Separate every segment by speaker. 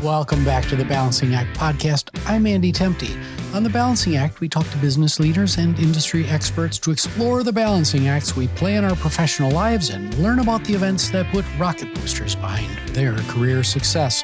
Speaker 1: Welcome back to the Balancing Act podcast. I'm Andy Temte. On the Balancing Act, we talk to business leaders and industry experts to explore the balancing acts we play in our professional lives and learn about the events that put rocket boosters behind their career success.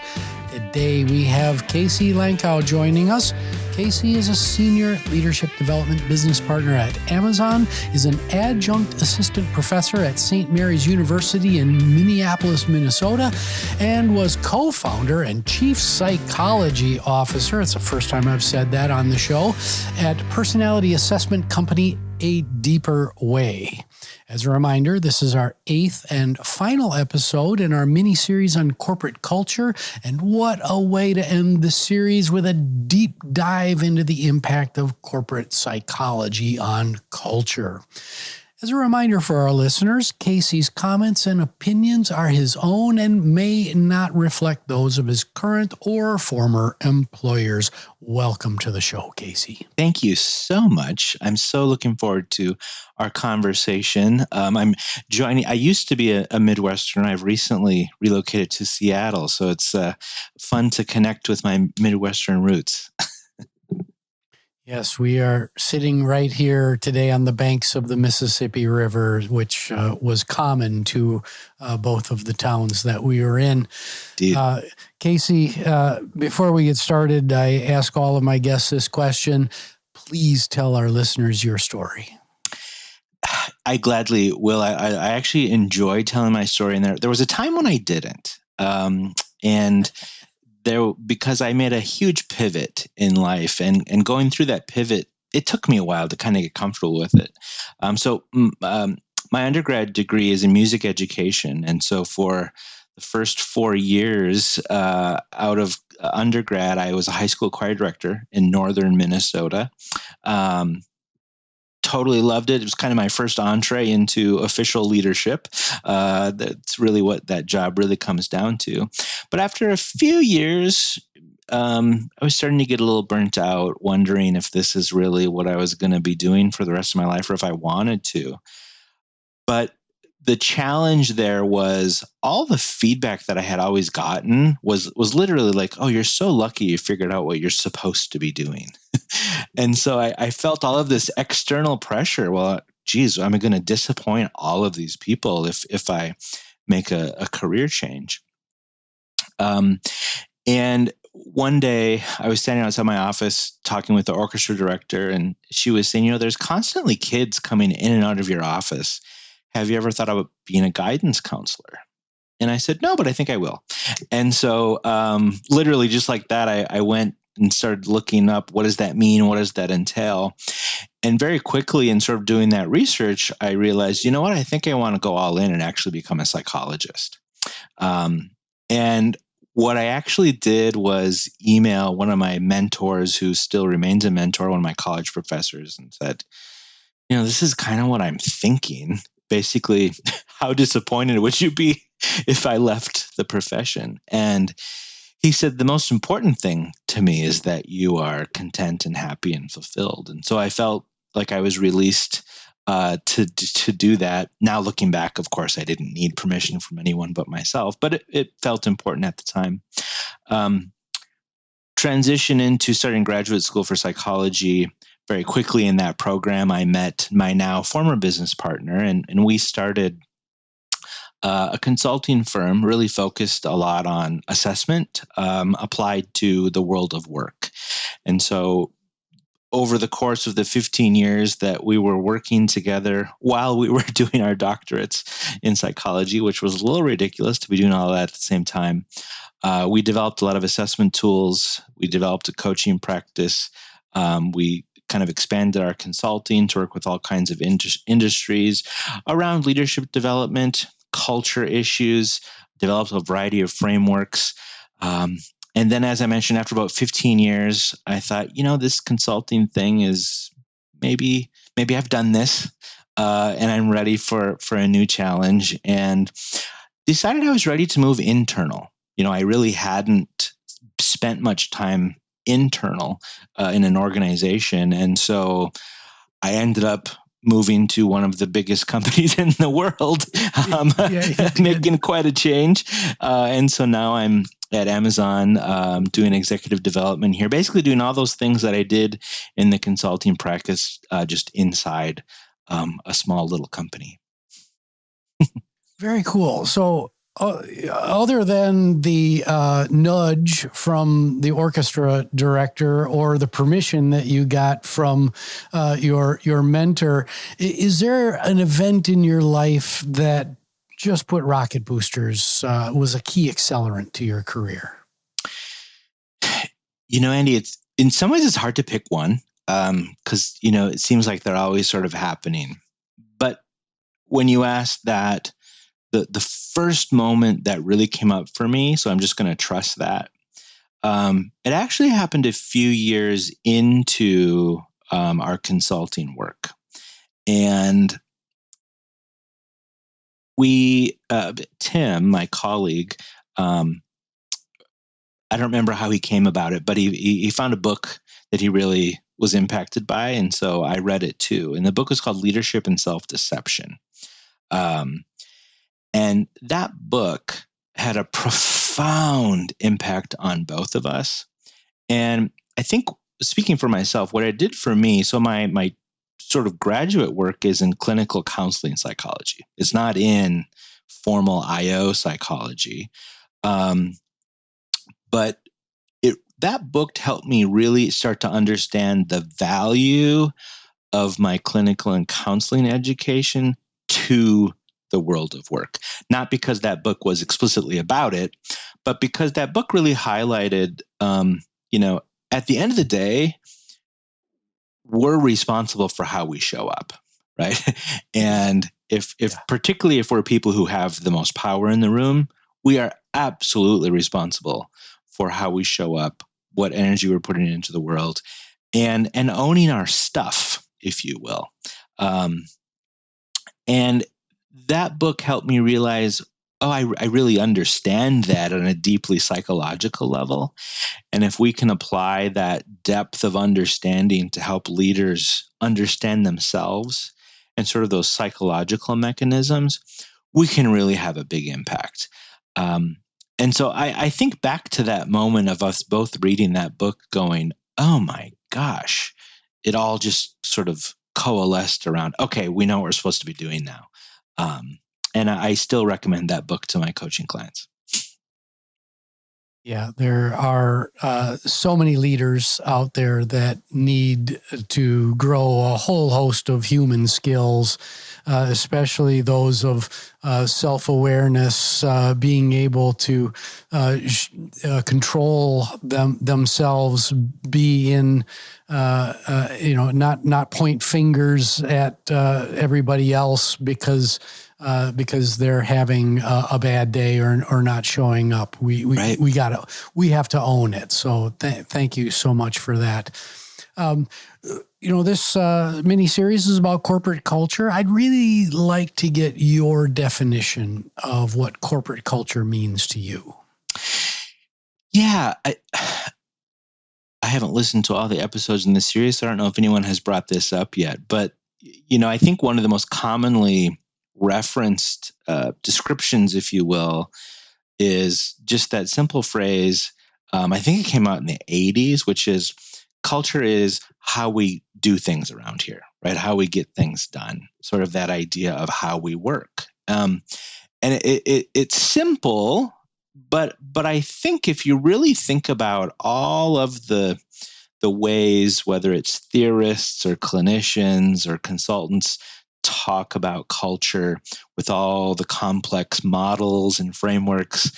Speaker 1: Today, we have Casey Lankow joining us. Casey is a senior leadership development business partner at Amazon, is an adjunct assistant professor at St. Mary's University in Minneapolis, Minnesota, and was co-founder and chief psychology officer, it's the first time I've said that on the show, at personality assessment company A Deeper Way. As a reminder, this is our 8th and final episode in our mini-series on corporate culture, and what a way to end the series with a deep dive into the impact of corporate psychology on culture. As a reminder for our listeners, Casey's comments and opinions are his own and may not reflect those of his current or former employers. Welcome to the show, Casey.
Speaker 2: Thank you so much. I'm so looking forward to our conversation. I used to be a Midwesterner. I've recently relocated to Seattle, so it's fun to connect with my Midwestern roots.
Speaker 1: Yes, we are sitting right here today on the banks of the Mississippi River, which was common to both of the towns that we were in. Casey, before we get started, I ask all of my guests this question. Please tell our listeners your story.
Speaker 2: I gladly will. I actually enjoy telling my story, and there was a time when I didn't. Because I made a huge pivot in life, and going through that pivot, it took me a while to kind of get comfortable with it. My undergrad degree is in music education, and so for the first 4 years out of undergrad, I was a high school choir director in northern Minnesota. Totally loved it. It was kind of my first entree into official leadership. That's really what that job really comes down to. But after a few years, I was starting to get a little burnt out, wondering if this is really what I was going to be doing for the rest of my life or if I wanted to. But the challenge there was all the feedback that I had always gotten was literally like, oh, you're so lucky you figured out what you're supposed to be doing. And so I felt all of this external pressure. Well, geez, I'm going to disappoint all of these people if I make a career change. And one day I was standing outside my office talking with the orchestra director, and she was saying, there's constantly kids coming in and out of your office. Have you ever thought about being a guidance counselor? And I said, no, but I think I will. And so literally just like that, I went and started looking up, what does that mean? What does that entail? And very quickly in sort of doing that research, I realized, you know what, I think I want to go all in and actually become a psychologist. And what I actually did was email one of my mentors, who still remains a mentor, one of my college professors, and said, this is kind of what I'm thinking. Basically, how disappointed would you be if I left the profession? And he said, the most important thing to me is that you are content and happy and fulfilled. And so I felt like I was released to do that. Now looking back, of course, I didn't need permission from anyone but myself, but it felt important at the time. Transition into starting graduate school for psychology. Very quickly in that program, I met my now former business partner, and we started a consulting firm really focused a lot on assessment applied to the world of work. And so over the course of the 15 years that we were working together while we were doing our doctorates in psychology, which was a little ridiculous to be doing all that at the same time, we developed a lot of assessment tools. We developed a coaching practice. We kind of expanded our consulting to work with all kinds of industries around leadership development, culture issues, developed a variety of frameworks. And then, as I mentioned, after about 15 years, I thought, this consulting thing is maybe I've done this and I'm ready for a new challenge, and decided I was ready to move internal. I really hadn't spent much time internal in an organization. And so I ended up moving to one of the biggest companies in the world, making quite a change. And so now I'm at Amazon, doing executive development here, basically doing all those things that I did in the consulting practice, just inside a small little company.
Speaker 1: Very cool. So, other than the nudge from the orchestra director or the permission that you got from your mentor, is there an event in your life that just put rocket boosters was a key accelerant to your career?
Speaker 2: Andy, it's in some ways it's hard to pick one because it seems like they're always sort of happening. But when you ask that, the first moment that really came up for me, so I'm just going to trust that. It actually happened a few years into our consulting work. And Tim, my colleague, I don't remember how he came about it, but he found a book that he really was impacted by. And so I read it too. And the book was called Leadership and Self-Deception. And that book had a profound impact on both of us. And I think, speaking for myself, what it did for me, so my sort of graduate work is in clinical counseling psychology. It's not in formal IO psychology. But that book helped me really start to understand the value of my clinical and counseling education to the world of work. Not because that book was explicitly about it, but because that book really highlighted, at the end of the day, we're responsible for how we show up, right? And particularly if we're people who have the most power in the room, we are absolutely responsible for how we show up, what energy we're putting into the world, and owning our stuff, if you will. And that book helped me realize, I really understand that on a deeply psychological level. And if we can apply that depth of understanding to help leaders understand themselves and sort of those psychological mechanisms, we can really have a big impact. And so I think back to that moment of us both reading that book going, oh my gosh, it all just sort of coalesced around, okay, we know what we're supposed to be doing now. And I still recommend that book to my coaching clients.
Speaker 1: Yeah, there are so many leaders out there that need to grow a whole host of human skills, especially those of self-awareness, being able to control themselves, be in, not point fingers at everybody else because they're having a bad day or not showing up. We have to own it. So thank you so much for that. This mini series is about corporate culture. I'd really like to get your definition of what corporate culture means to you.
Speaker 2: Yeah, I haven't listened to all the episodes in this series, so I don't know if anyone has brought this up yet. But I think one of the most commonly referenced descriptions, if you will, is just that simple phrase. I think it came out in the 80s, which is culture is how we do things around here, right? How we get things done, sort of that idea of how we work. And it's simple, but I think if you really think about all of the ways, whether it's theorists or clinicians or consultants, talk about culture with all the complex models and frameworks,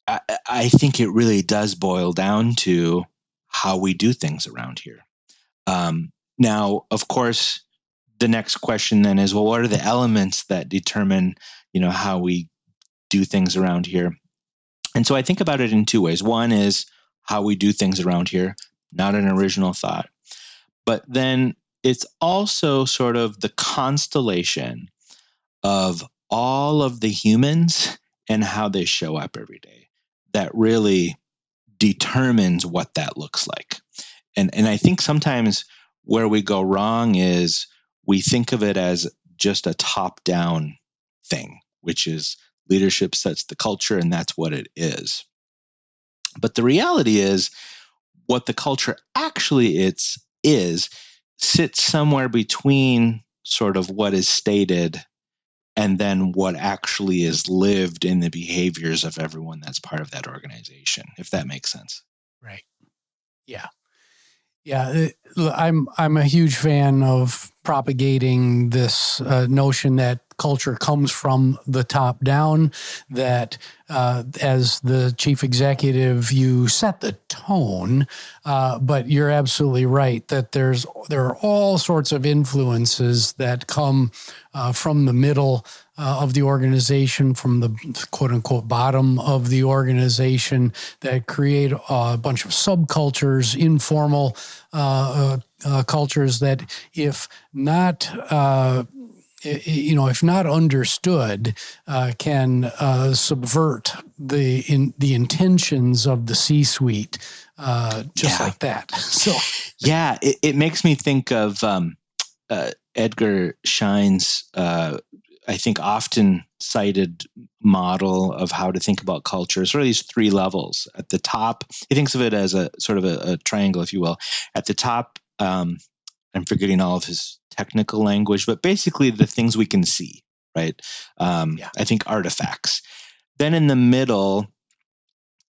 Speaker 2: I think it really does boil down to how we do things around here. Now, of course, the next question then is, well, what are the elements that determine, how we do things around here? And so I think about it in two ways. One is how we do things around here, not an original thought. But then it's also sort of the constellation of all of the humans and how they show up every day that really determines what that looks like. And I think sometimes where we go wrong is we think of it as just a top-down thing, which is leadership sets the culture and that's what it is. But the reality is what the culture actually is sits somewhere between sort of what is stated and then what actually is lived in the behaviors of everyone that's part of that organization, if that makes sense.
Speaker 1: Right. Yeah. Yeah, I'm a huge fan of propagating this notion that culture comes from the top down, that as the chief executive, you set the tone, but you're absolutely right that there are all sorts of influences that come from the middle of the organization, from the quote unquote bottom of the organization, that create a bunch of subcultures, informal cultures that, if not if not understood, can subvert the intentions of the C-suite, just like that. So,
Speaker 2: yeah, it makes me think of Edgar Schein's, I think, often cited model of how to think about culture. Sort of these three levels. At the top, he thinks of it as a sort of a triangle, if you will. At the top, I'm forgetting all of his technical language, but basically the things we can see, right? I think artifacts. Then in the middle,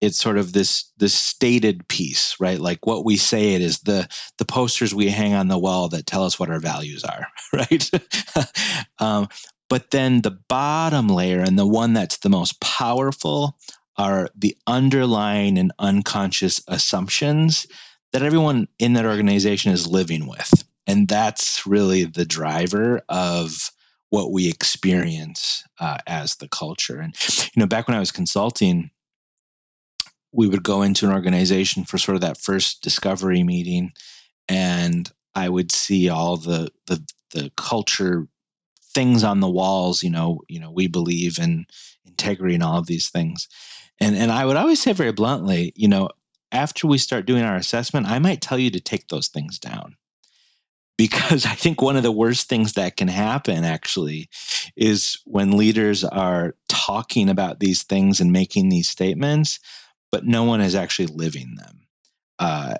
Speaker 2: it's sort of this stated piece, right? Like what we say it is the posters we hang on the wall that tell us what our values are, right? But then the bottom layer, and the one that's the most powerful, are the underlying and unconscious assumptions that everyone in that organization is living with. And that's really the driver of what we experience as the culture. And, back when I was consulting, we would go into an organization for sort of that first discovery meeting, and I would see all the culture things on the walls. We believe in integrity and all of these things, and I would always say very bluntly, after we start doing our assessment, I might tell you to take those things down, because I think one of the worst things that can happen actually is when leaders are talking about these things and making these statements, but no one is actually living them.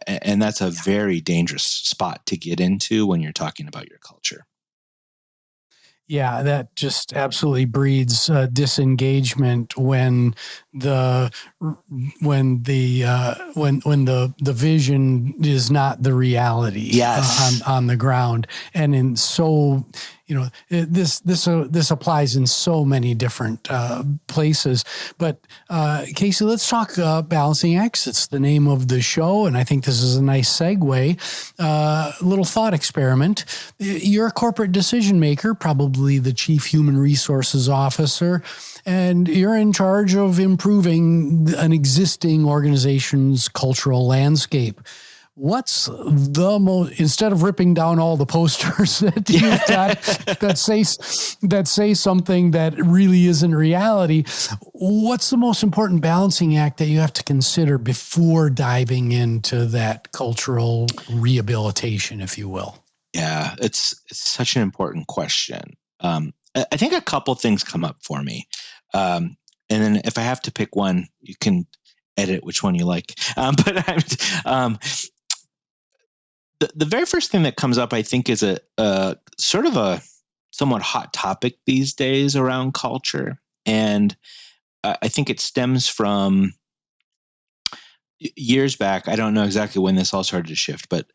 Speaker 2: And that's a very dangerous spot to get into when you're talking about your culture.
Speaker 1: Yeah, that just absolutely breeds disengagement when the vision is not the reality.
Speaker 2: Yes.
Speaker 1: On the ground. And in so, this applies in so many different places. But Casey, let's talk Balancing Acts. It's the name of the show, and I think this is a nice segue. Little thought experiment. You're a corporate decision maker, probably the chief human resources officer, and you're in charge of improving an existing organization's cultural landscape. What's the most, instead of ripping down all the posters that you've got that say something that really isn't reality, what's the most important balancing act that you have to consider before diving into that cultural rehabilitation, if you will?
Speaker 2: Yeah, it's such an important question. I think a couple things come up for me. And then if I have to pick one, you can edit which one you like. The very first thing that comes up, I think, is a sort of a somewhat hot topic these days around culture. And I think it stems from years back. I don't know exactly when this all started to shift, but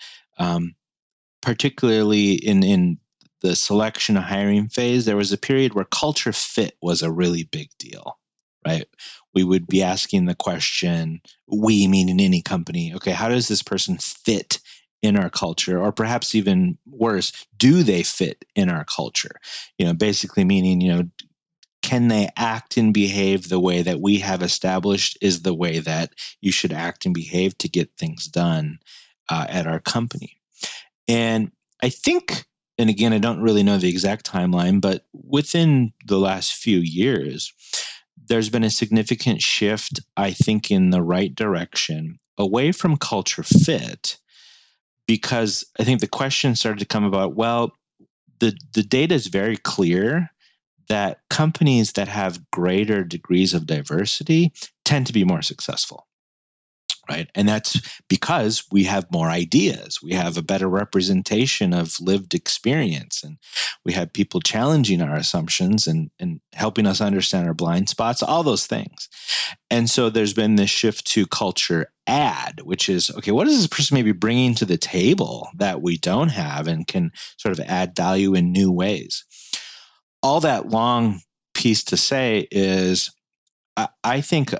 Speaker 2: particularly in the selection and hiring phase, there was a period where culture fit was a really big deal, right? We would be asking the question, we meaning any company, okay, how does this person fit in our culture? Or perhaps even worse, do they fit in our culture? Basically meaning, can they act and behave the way that we have established is the way that you should act and behave to get things done at our company? And I think, and again, I don't really know the exact timeline, but within the last few years, there's been a significant shift, I think, in the right direction, away from culture fit, because I think the question started to come about, well, the data is very clear that companies that have greater degrees of diversity tend to be more successful. right? And that's because we have more ideas. We have a better representation of lived experience, and we have people challenging our assumptions and helping us understand our blind spots, all those things. And so there's been this shift to culture add, which is, okay, what is this person maybe bringing to the table that we don't have and can sort of add value in new ways? All that long piece to say is, I think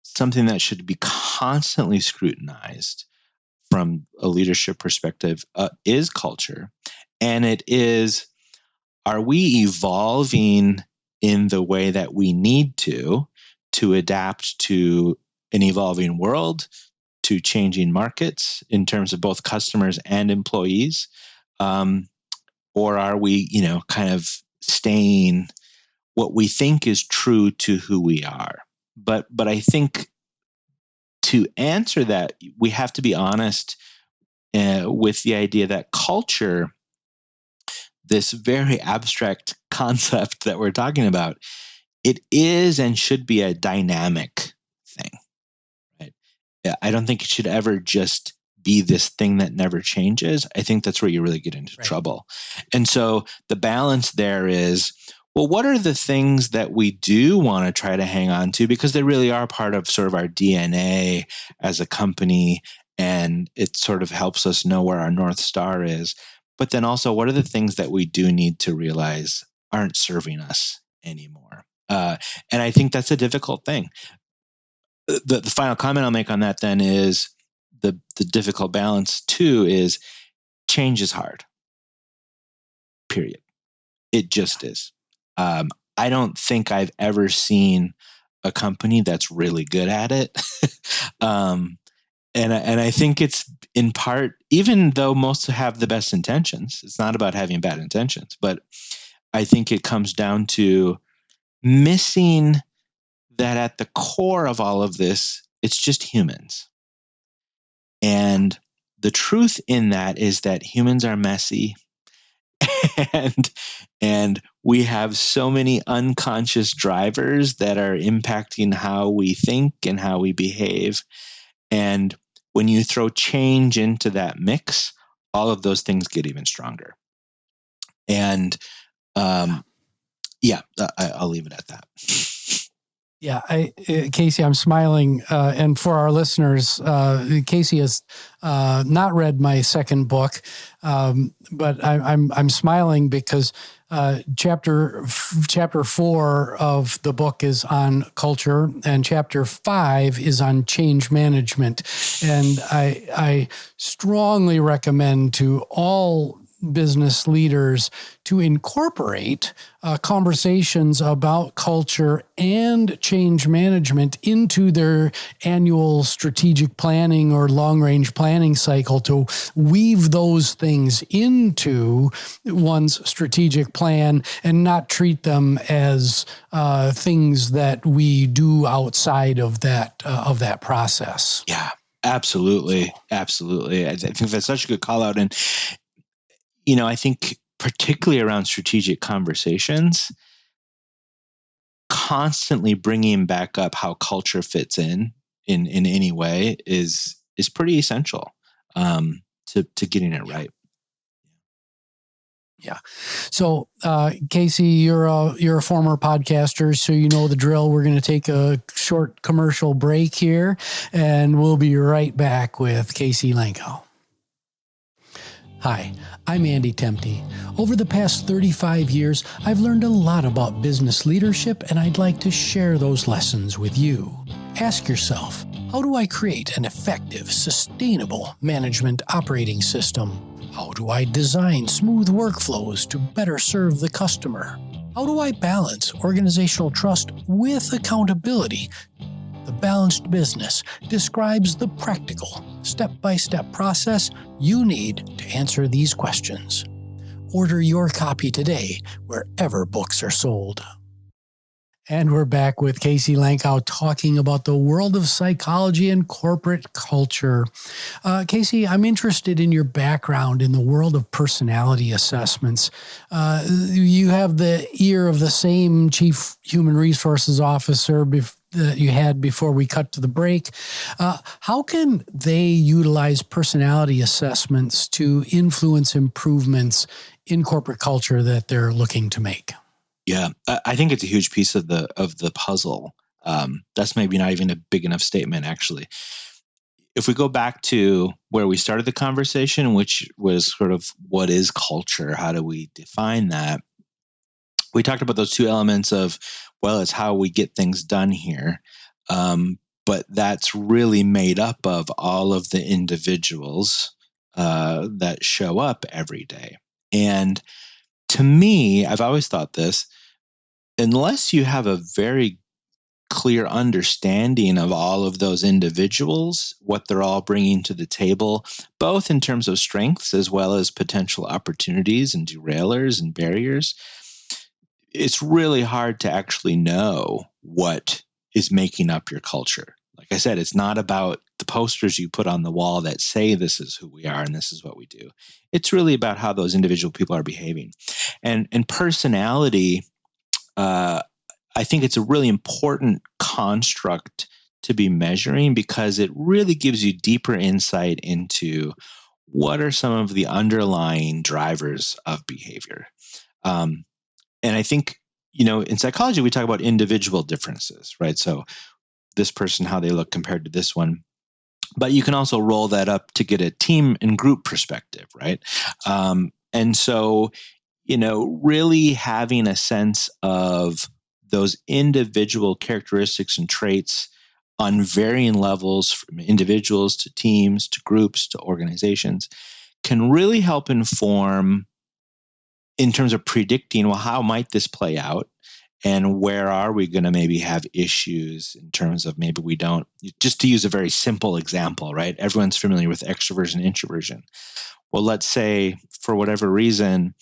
Speaker 2: something that should be constantly scrutinized from a leadership perspective is culture. And it is, are we evolving in the way that we need to adapt to an evolving world, to changing markets in terms of both customers and employees? Or are we, kind of staying what we think is true to who we are? But I think to answer that, we have to be honest with the idea that culture, this very abstract concept that we're talking about, it is and should be a dynamic thing. Right? I don't think it should ever just be this thing that never changes. I think that's where you really get into trouble. And so the balance there is, well, what are the things that we do want to try to hang on to, because they really are part of sort of our DNA as a company, and it sort of helps us know where our North Star is. But then also, what are the things that we do need to realize aren't serving us anymore? And I think that's a difficult thing. The final comment I'll make on that then is the difficult balance too is change is hard. Period. It just is. I don't think I've ever seen a company that's really good at it. And I think it's in part, even though most have the best intentions, it's not about having bad intentions, but I think it comes down to missing that at the core of all of this, it's just humans. And the truth in that is that humans are messy. And we have so many unconscious drivers that are impacting how we think and how we behave. And when you throw change into that mix, all of those things get even stronger. And I'll leave it at that.
Speaker 1: Yeah, Casey, I'm smiling, and for our listeners, Casey has not read my second book, but I'm smiling because chapter 4 of the book is on culture, and chapter 5 is on change management, and I strongly recommend to all business leaders to incorporate conversations about culture and change management into their annual strategic planning or long-range planning cycle, to weave those things into one's strategic plan and not treat them as things that we do outside of that process.
Speaker 2: Yeah, absolutely. Absolutely. I think that's such a good call out. And I think particularly around strategic conversations, constantly bringing back up how culture fits in any way is pretty essential to getting it right.
Speaker 1: Yeah. So, Casey, you're a former podcaster, so you know the drill. We're going to take a short commercial break here, and we'll be right back with Casey Lankow. Hi, I'm Andy Temte. Over the past 35 years, I've learned a lot about business leadership, and I'd like to share those lessons with you. Ask yourself, how do I create an effective, sustainable management operating system? How do I design smooth workflows to better serve the customer? How do I balance organizational trust with accountability? The Balanced Business describes the practical, step-by-step process you need to answer these questions. Order your copy today wherever books are sold. And we're back with Casey Lankow talking about the world of psychology and corporate culture. Casey, I'm interested in your background in the world of personality assessments. You have the ear of the same chief human resources officer that you had before we cut to the break. How can they utilize personality assessments to influence improvements in corporate culture that they're looking to make?
Speaker 2: Yeah, I think it's a huge piece of the puzzle. That's maybe not even a big enough statement, actually. If we go back to where we started the conversation, which was sort of what is culture, how do we define that? We talked about those two elements of, well, it's how we get things done here. But that's really made up of all of the individuals that show up every day. And to me, I've always thought this, unless you have a very clear understanding of all of those individuals, what they're all bringing to the table, both in terms of strengths as well as potential opportunities and derailers and barriers, it's really hard to actually know what is making up your culture. Like I said, it's not about the posters you put on the wall that say this is who we are and this is what we do. It's really about how those individual people are behaving. And personality, I think it's a really important construct to be measuring because it really gives you deeper insight into what are some of the underlying drivers of behavior. And I think, in psychology, we talk about individual differences, right? So this person, how they look compared to this one. But you can also roll that up to get a team and group perspective, right? And so, really having a sense of those individual characteristics and traits on varying levels, from individuals to teams to groups to organizations, can really help inform in terms of predicting, well, how might this play out? And where are we going to maybe have issues in terms of maybe we don't, just to use a very simple example, right? Everyone's familiar with extroversion and introversion. Well, let's say for whatever reason,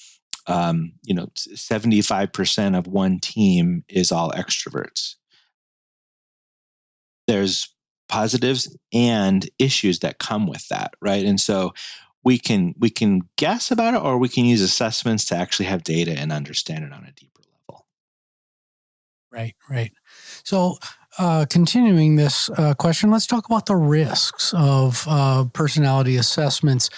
Speaker 2: 75% of one team is all extroverts. There's positives and issues that come with that, right? And so we can guess about it, or we can use assessments to actually have data and understand it on a deeper level.
Speaker 1: Right. So continuing this question, let's talk about the risks of personality assessments.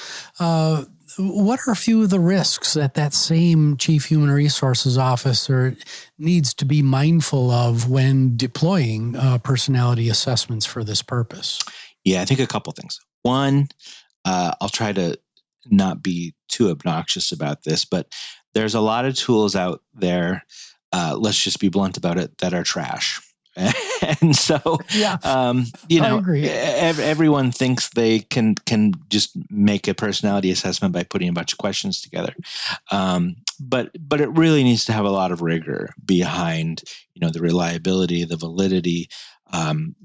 Speaker 1: What are a few of the risks that same Chief Human Resources Officer needs to be mindful of when deploying personality assessments for this purpose?
Speaker 2: Yeah, I think a couple things. One, I'll try to not be too obnoxious about this, but there's a lot of tools out there, let's just be blunt about it, that are trash. And so,
Speaker 1: I agree.
Speaker 2: Everyone thinks they can just make a personality assessment by putting a bunch of questions together. But it really needs to have a lot of rigor behind, the reliability, the validity,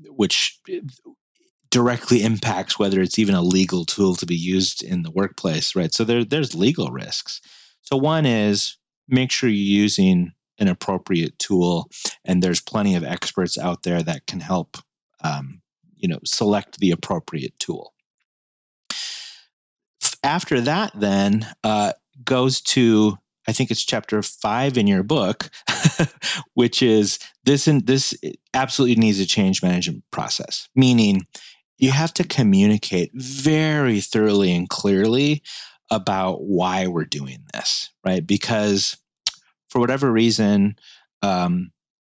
Speaker 2: which directly impacts whether it's even a legal tool to be used in the workplace, right? So there's legal risks. So one is make sure you're using an appropriate tool, and there's plenty of experts out there that can help, select the appropriate tool. After that, then goes to, I think it's chapter 5 in your book, which is this absolutely needs a change management process, meaning you have to communicate very thoroughly and clearly about why we're doing this, right? Because for whatever reason, the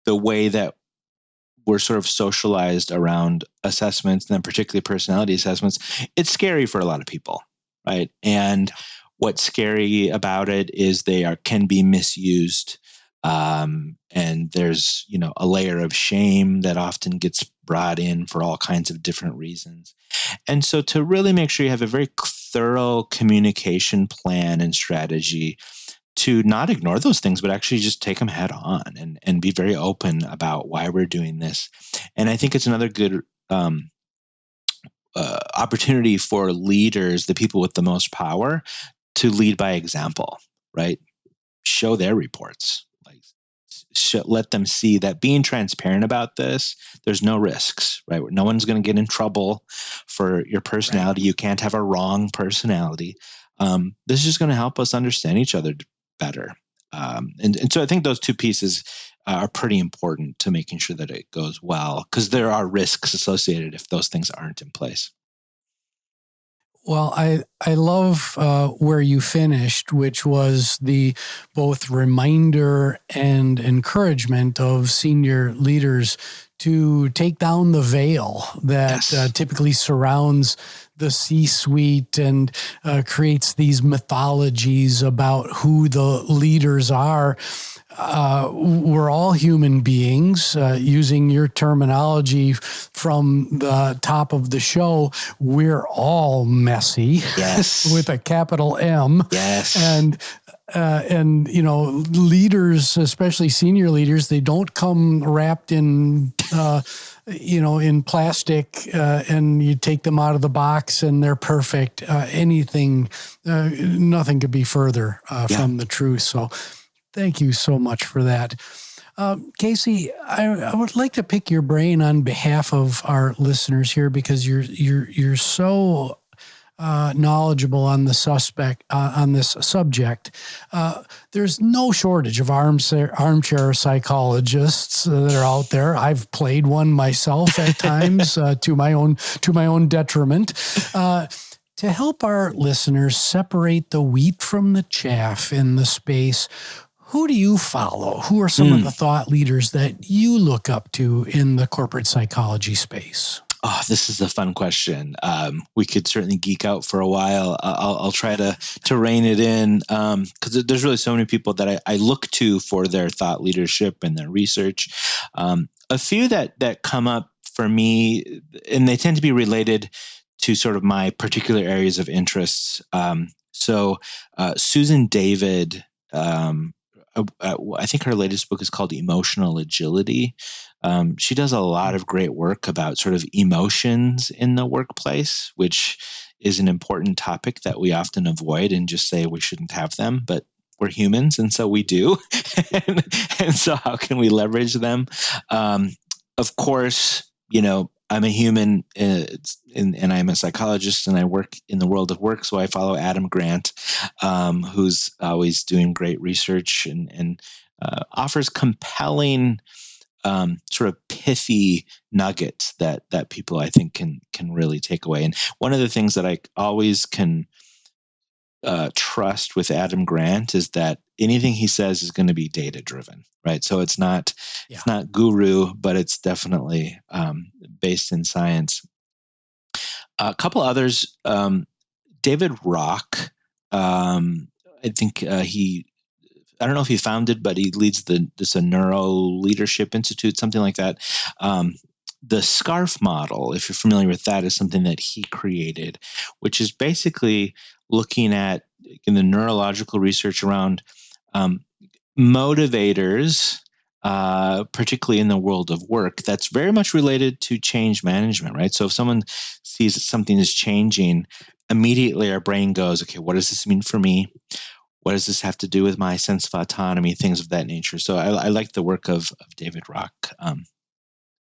Speaker 2: way that we're sort of socialized around assessments, and then particularly personality assessments, it's scary for a lot of people, right? And what's scary about it is they can be misused. And there's, a layer of shame that often gets brought in for all kinds of different reasons. And so to really make sure you have a very thorough communication plan and strategy to not ignore those things, but actually just take them head on and be very open about why we're doing this. And I think it's another good opportunity for leaders, the people with the most power, to lead by example, right? Show their reports. Let them see that being transparent about this, there's no risks, right? No one's going to get in trouble for your personality. Right. You can't have a wrong personality. This is just going to help us understand each other better. And so I think those two pieces are pretty important to making sure that it goes well, because there are risks associated if those things aren't in place.
Speaker 1: Well, I love where you finished, which was the both reminder and encouragement of senior leaders to take down the veil that typically surrounds the C-suite and creates these mythologies about who the leaders are. We're all human beings. Using your terminology from the top of the show, we're all messy.
Speaker 2: Yes.
Speaker 1: With a capital M.
Speaker 2: Yes.
Speaker 1: And leaders, especially senior leaders, they don't come wrapped in in plastic, and you take them out of the box and they're perfect. Nothing could be further from the truth. So thank you so much for that. Casey, I would like to pick your brain on behalf of our listeners here, because you're so knowledgeable on the on this subject. There's no shortage of armchair psychologists that are out there. I've played one myself at times to my own detriment. To help our listeners separate the wheat from the chaff in the space, who do you follow? Who are some of the thought leaders that you look up to in the corporate psychology space?
Speaker 2: Oh, this is a fun question. We could certainly geek out for a while. I'll try to rein it in, because there's really so many people that I look to for their thought leadership and their research. A few that come up for me, and they tend to be related to sort of my particular areas of interests. So Susan David, I think her latest book is called Emotional Agility. She does a lot of great work about sort of emotions in the workplace, which is an important topic that we often avoid and just say we shouldn't have them, but we're humans, and so we do. and so how can we leverage them? Of course, I'm a human, and I'm a psychologist, and I work in the world of work. So I follow Adam Grant, who's always doing great research and offers compelling, sort of pithy nuggets that people, I think, can really take away. And one of the things that I always can trust with Adam Grant is that anything he says is going to be data driven, right? So it's not guru, but it's definitely based in science. A couple others, David Rock. I think I don't know if he founded, but he leads this Neuro Leadership Institute, something like that. The SCARF model, if you're familiar with that, is something that he created, which is basically looking at in the neurological research around motivators, particularly in the world of work, that's very much related to change management, right? So if someone sees that something is changing, immediately our brain goes, okay, what does this mean for me? What does this have to do with my sense of autonomy, things of that nature? So I like the work of David Rock.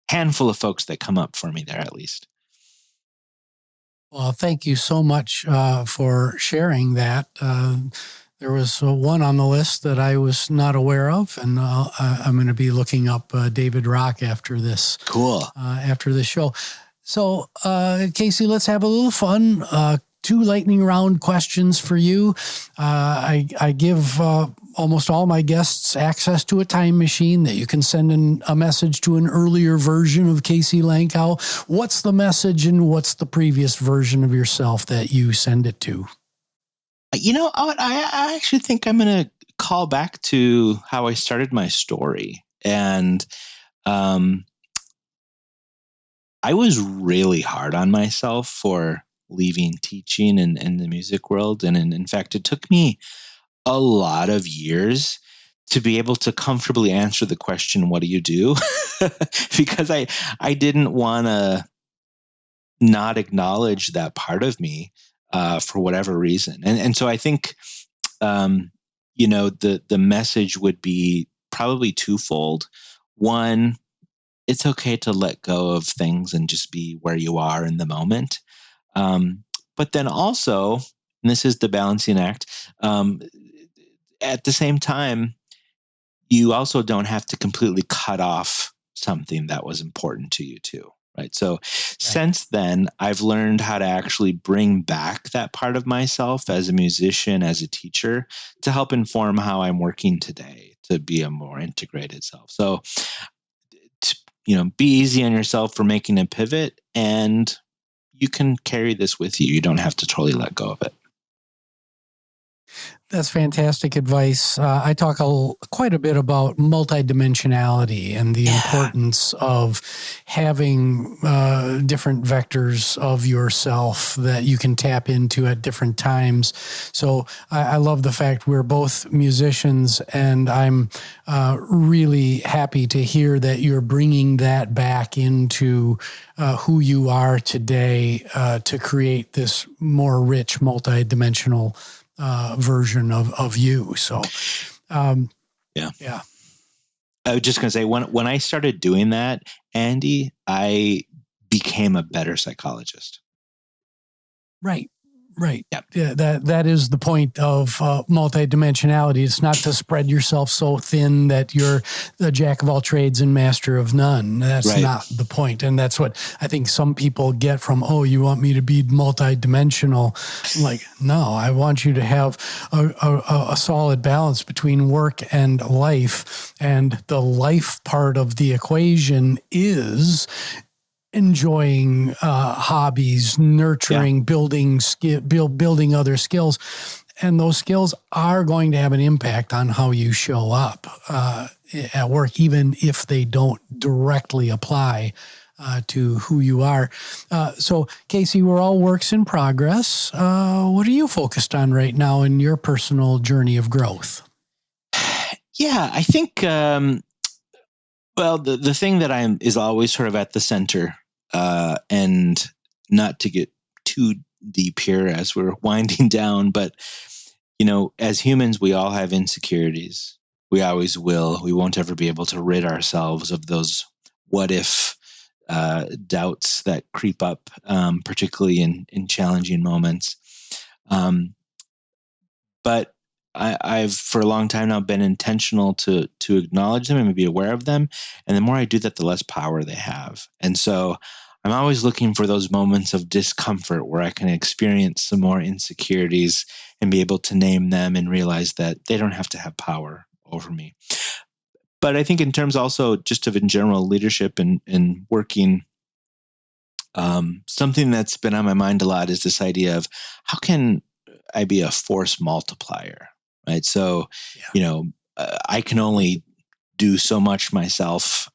Speaker 2: Handful of folks that come up for me there, at least.
Speaker 1: Well, thank you so much for sharing that. There was one on the list that I was not aware of, and I'm going to be looking up David Rock after this.
Speaker 2: Cool.
Speaker 1: After this show. So, Casey, let's have a little fun. 2 lightning round questions for you. I give almost all my guests access to a time machine that you can send in a message to an earlier version of Casey Lankow. What's the message and what's the previous version of yourself that you send it to?
Speaker 2: I actually think I'm going to call back to how I started my story. And I was really hard on myself for leaving teaching and the music world. And in fact, it took me a lot of years to be able to comfortably answer the question, what do you do? Because I didn't want to not acknowledge that part of me for whatever reason. And so I think, the message would be probably twofold. One, it's okay to let go of things and just be where you are in the moment. But then also, and this is the balancing act, at the same time, you also don't have to completely cut off something that was important to you too. Right. So since then, I've learned how to actually bring back that part of myself as a musician, as a teacher, to help inform how I'm working today to be a more integrated self. So, be easy on yourself for making a pivot, and you can carry this with you. You don't have to totally let go of it.
Speaker 1: That's fantastic advice. I talk quite a bit about multidimensionality and the importance of having different vectors of yourself that you can tap into at different times. So I love the fact we're both musicians, and I'm really happy to hear that you're bringing that back into who you are today to create this more rich, multidimensional version of you. So,
Speaker 2: yeah. I was just going to say, when I started doing that, Andy, I became a better psychologist.
Speaker 1: Right.
Speaker 2: Yep.
Speaker 1: Yeah, that is the point of multidimensionality. It's not to spread yourself so thin that you're the jack of all trades and master of none. That's not the point. And that's what I think some people get from, oh, you want me to be multidimensional? I'm like, no, I want you to have a solid balance between work and life. And the life part of the equation is enjoying hobbies, nurturing, building other skills. And those skills are going to have an impact on how you show up at work, even if they don't directly apply to who you are. So, Casey, we're all works in progress. What are you focused on right now in your personal journey of growth?
Speaker 2: Yeah, I think, the thing that is always sort of at the center, and not to get too deep here as we're winding down, but, as humans, we all have insecurities. We always will. We won't ever be able to rid ourselves of those what if doubts that creep up, particularly in challenging moments. But I've for a long time now been intentional to acknowledge them and be aware of them. And the more I do that, the less power they have. And so I'm always looking for those moments of discomfort where I can experience some more insecurities and be able to name them and realize that they don't have to have power over me. But I think in terms also just of in general leadership and working, something that's been on my mind a lot is this idea of how can I be a force multiplier, right? So, I can only do so much myself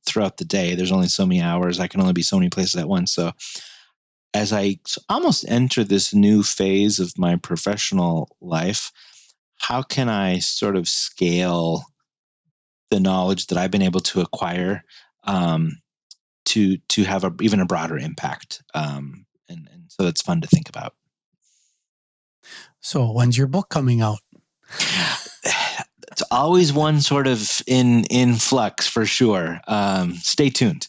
Speaker 2: throughout the day. There's only so many hours. I can only be so many places at once. So as I almost enter this new phase of my professional life, how can I sort of scale the knowledge that I've been able to acquire to have even a broader impact? And so that's fun to think about.
Speaker 1: So when's your book coming out?
Speaker 2: It's always one sort of in flux for sure. Stay tuned.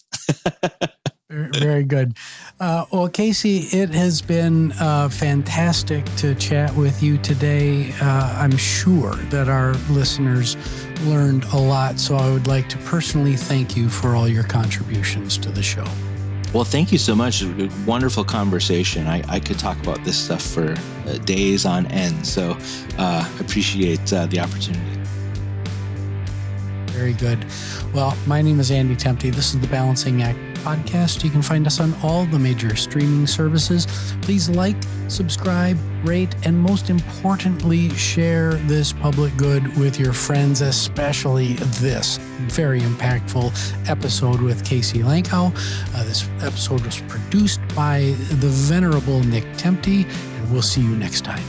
Speaker 1: Very good. Well, Casey, it has been fantastic to chat with you today. I'm sure that our listeners learned a lot, so I would like to personally thank you for all your contributions to the show.
Speaker 2: Well, thank you so much. It was a wonderful conversation. I could talk about this stuff for days on end, so appreciate the opportunity.
Speaker 1: Very good. Well, my name is Andy Tempty. This is the Balancing Act podcast. You can find us on all the major streaming services. Please like, subscribe, rate, and most importantly, share this public good with your friends, especially this very impactful episode with Casey Lankow. This episode was produced by the venerable Nick Tempty, and we'll see you next time.